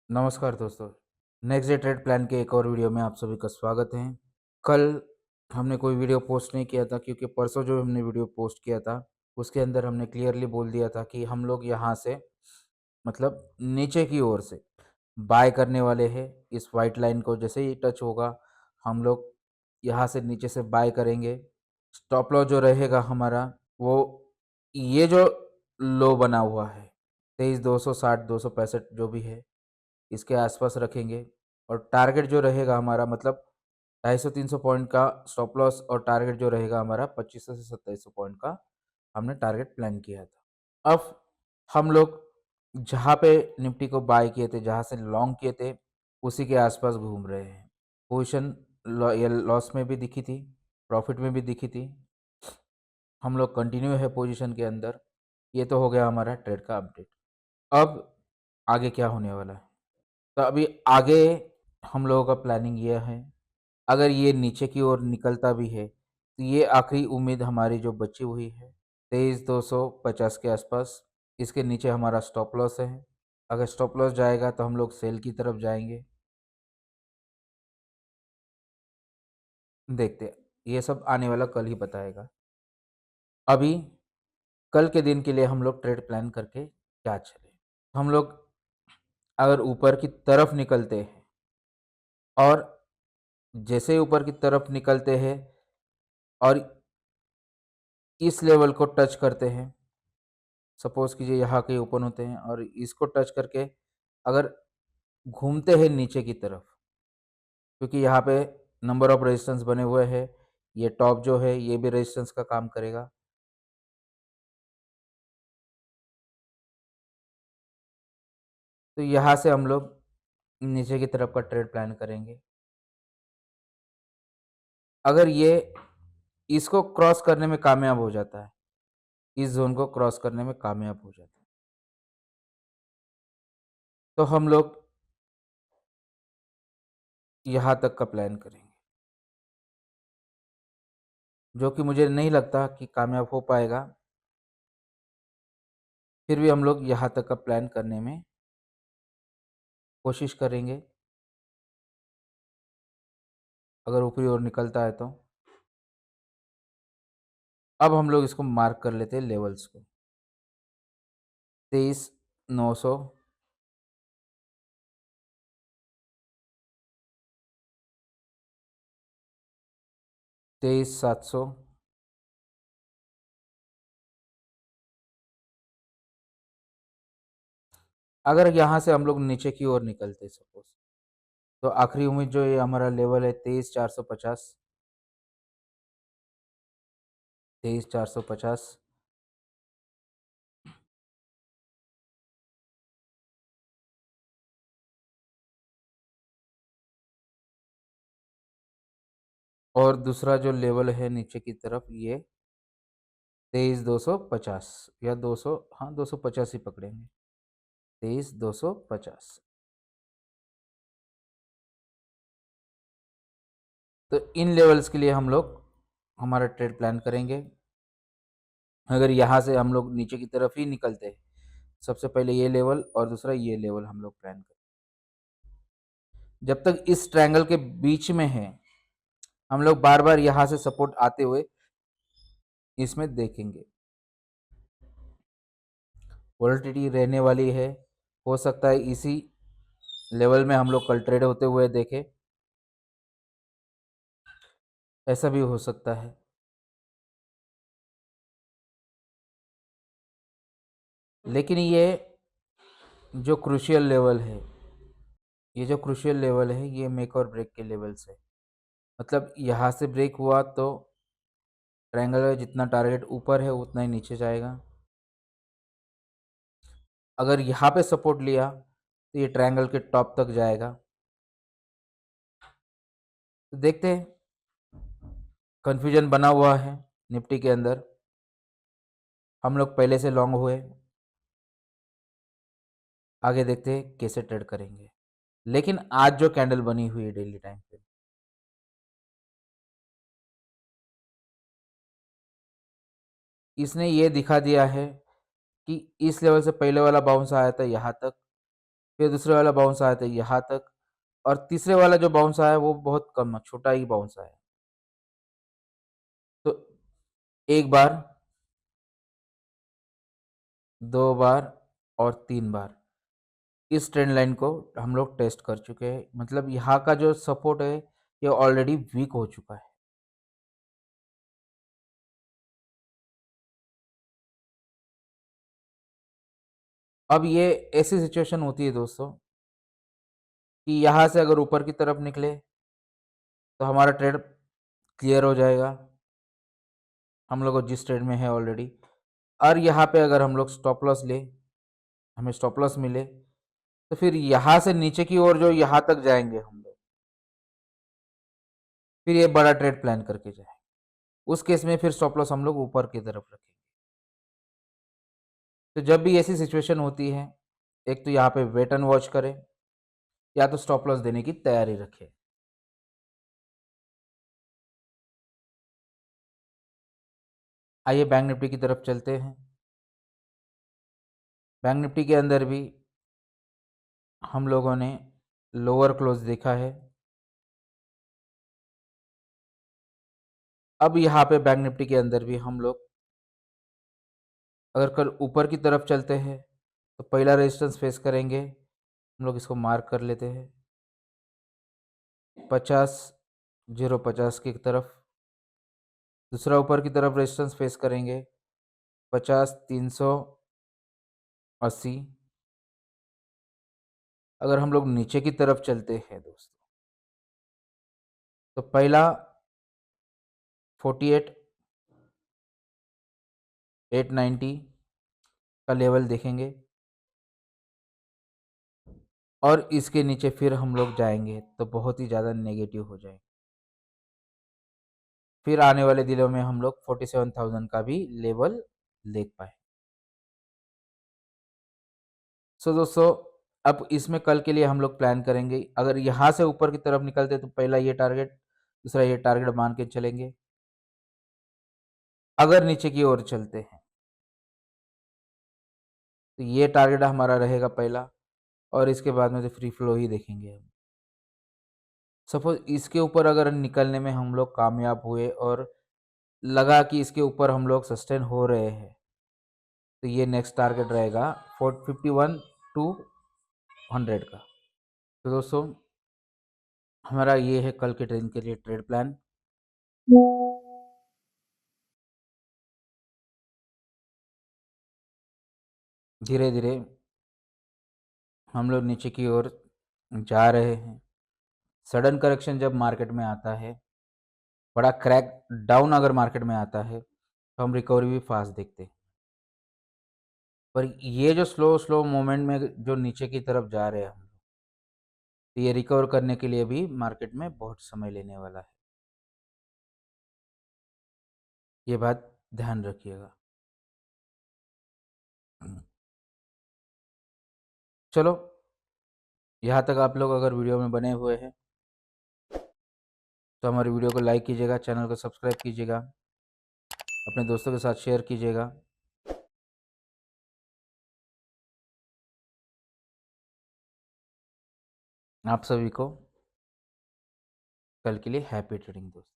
नमस्कार दोस्तों, next day trade plan के एक और वीडियो में आप सभी का स्वागत है। कल हमने कोई वीडियो पोस्ट नहीं किया था क्योंकि परसों जो हमने वीडियो पोस्ट किया था उसके अंदर हमने क्लियरली बोल दिया था कि हम लोग यहाँ से मतलब नीचे की ओर से बाय करने वाले हैं। इस वाइट लाइन को जैसे ही टच होगा हम लोग यहाँ से नीचे से बाय करेंगे। स्टॉप लॉस जो रहेगा हमारा वो ये जो लो बना हुआ है 23,260 265 जो भी है इसके आसपास रखेंगे। और टारगेट जो रहेगा हमारा मतलब 250-300 पॉइंट का स्टॉप लॉस और टारगेट जो रहेगा हमारा 2500 से 2700 पॉइंट का हमने टारगेट प्लान किया था। अब हम लोग जहाँ पे निफ्टी को बाय किए थे, जहाँ से लॉन्ग किए थे, उसी के आसपास घूम रहे हैं। पोजीशन लॉस में भी दिखी थी, प्रॉफिट में भी दिखी थी। हम लोग कंटिन्यू है पोजीशन के अंदर। ये तो हो गया हमारा ट्रेड का अपडेट। अब आगे क्या होने वाला है? तो अभी आगे हम लोगों का प्लानिंग ये है, अगर ये नीचे की ओर निकलता भी है तो ये आखिरी उम्मीद हमारी जो बची हुई है 23,250 के आसपास। इसके नीचे हमारा स्टॉप लॉस है। अगर स्टॉप लॉस जाएगा तो हम लोग सेल की तरफ जाएंगे। देखते हैं, ये सब आने वाला कल ही बताएगा। अभी कल के दिन के लिए हम लोग ट्रेड प्लान करके क्या चले। हम लोग अगर ऊपर की तरफ निकलते हैं और जैसे ही ऊपर की तरफ निकलते हैं और इस लेवल को टच करते हैं, सपोज कीजिए यहाँ के ओपन होते हैं और इसको टच करके अगर घूमते हैं नीचे की तरफ, क्योंकि यहाँ पे नंबर ऑफ रेजिस्टेंस बने हुए हैं, ये टॉप जो है ये भी रेजिस्टेंस का काम करेगा। तो यहाँ से हम लोग नीचे की तरफ का ट्रेड प्लान करेंगे। अगर ये इसको क्रॉस करने में कामयाब हो जाता है, इस जोन को क्रॉस करने में कामयाब हो जाता है, तो हम लोग यहाँ तक का प्लान करेंगे, जो कि मुझे नहीं लगता कि कामयाब हो पाएगा। फिर भी हम लोग यहाँ तक का प्लान करने में कोशिश करेंगे। अगर ऊपरी ओर निकलता है तो अब हम लोग इसको मार्क कर लेते हैं लेवल्स को। 23,900, 23,700, अगर यहाँ से हम लोग नीचे की ओर निकलते सपोज, तो आखिरी उम्मीद जो ये हमारा लेवल है 23,450, 23,450। और दूसरा जो लेवल है नीचे की तरफ ये 23,250 या 200, हाँ 250 ही पकड़ेंगे, 23,250। तो इन लेवल्स के लिए हम लोग हमारा ट्रेड प्लान करेंगे। अगर यहाँ से हम लोग नीचे की तरफ ही निकलते हैं, सबसे पहले ये लेवल और दूसरा ये लेवल हम लोग प्लान करें। जब तक इस ट्रायंगल के बीच में है हम लोग बार बार यहाँ से सपोर्ट आते हुए इसमें देखेंगे। वोलेटिलिटी रहने वाली है, हो सकता है इसी लेवल में हम लोग कल ट्रेड होते हुए देखें, ऐसा भी हो सकता है। लेकिन ये जो क्रूशियल लेवल है, ये जो क्रूशियल लेवल है ये मेक और ब्रेक के लेवल्स है। मतलब यहाँ से ब्रेक हुआ तो ट्रायंगल का जितना टारगेट ऊपर है उतना ही नीचे जाएगा। अगर यहाँ पे सपोर्ट लिया तो ये ट्रायंगल के टॉप तक जाएगा। तो देखते हैं, कन्फ्यूजन बना हुआ है निफ्टी के अंदर। हम लोग पहले से लॉन्ग हुए, आगे देखते हैं कैसे ट्रेड करेंगे। लेकिन आज जो कैंडल बनी हुई है डेली टाइम पे, इसने ये दिखा दिया है कि इस लेवल से पहले वाला बाउंस आया था यहाँ तक, फिर दूसरे वाला बाउंस आया था यहाँ तक, और तीसरे वाला जो बाउंस आया वो बहुत कम है, छोटा ही बाउंस आया। तो एक बार, 2 बार और 3 बार इस ट्रेंड लाइन को हम लोग टेस्ट कर चुके हैं। मतलब यहाँ का जो सपोर्ट है ये ऑलरेडी वीक हो चुका है। अब ये ऐसी सिचुएशन होती है दोस्तों कि यहाँ से अगर ऊपर की तरफ निकले तो हमारा ट्रेड क्लियर हो जाएगा, हम लोग जिस ट्रेड में है ऑलरेडी। और यहाँ पे अगर हम लोग स्टॉप लॉस ले, हमें स्टॉप लॉस मिले, तो फिर यहाँ से नीचे की ओर जो यहाँ तक जाएंगे हम लोग, फिर ये बड़ा ट्रेड प्लान करके जाए। उस केस में फिर स्टॉप लॉस हम लोग ऊपर की तरफ रखेंगे। तो जब भी ऐसी सिचुएशन होती है, एक तो यहाँ पे वेट एंड वॉच करें, या तो स्टॉप लॉस देने की तैयारी रखें। आइए बैंक निफ्टी की तरफ चलते हैं। बैंक निफ्टी के अंदर भी हम लोगों ने लोअर क्लोज देखा है। अब यहाँ पे बैंक निफ्टी के अंदर भी हम लोग अगर कल ऊपर की तरफ चलते हैं तो पहला रेजिस्टेंस फेस करेंगे, हम लोग इसको मार्क कर लेते हैं 50,050 की तरफ। दूसरा ऊपर की तरफ रेजिस्टेंस फेस करेंगे 50,380। अगर हम लोग नीचे की तरफ चलते हैं दोस्तों तो पहला 48,890 का लेवल देखेंगे, और इसके नीचे फिर हम लोग जाएंगे तो बहुत ही ज़्यादा नेगेटिव हो जाएंगे। फिर आने वाले दिनों में हम लोग 47,000 का भी लेवल देख पाए। सो दोस्तों, अब इसमें कल के लिए हम लोग प्लान करेंगे। अगर यहाँ से ऊपर की तरफ निकलते तो पहला ये टारगेट, दूसरा ये टारगेट मान के चलेंगे। अगर नीचे की ओर चलते हैं तो ये टारगेट हमारा रहेगा पहला, और इसके बाद में तो फ्री फ्लो ही देखेंगे हम। सपोज इसके ऊपर अगर निकलने में हम लोग कामयाब हुए और लगा कि इसके ऊपर हम लोग सस्टेन हो रहे हैं, तो ये नेक्स्ट टारगेट रहेगा 451 टू 100 का। तो दोस्तों, हमारा ये है कल के ट्रेड के लिए ट्रेड प्लान। धीरे धीरे हम लोग नीचे की ओर जा रहे हैं। सडन करेक्शन जब मार्केट में आता है, बड़ा क्रैक डाउन अगर मार्केट में आता है, तो हम रिकवरी भी फास्ट देखते हैं। पर ये जो स्लो स्लो मोमेंट में जो नीचे की तरफ जा रहे हैं हम, तो ये रिकवर करने के लिए भी मार्केट में बहुत समय लेने वाला है। ये बात ध्यान रखिएगा। चलो, यहाँ तक आप लोग अगर वीडियो में बने हुए हैं तो हमारी वीडियो को लाइक कीजिएगा, चैनल को सब्सक्राइब कीजिएगा, अपने दोस्तों के साथ शेयर कीजिएगा। आप सभी को कल के लिए हैप्पी ट्रेडिंग दोस्तों।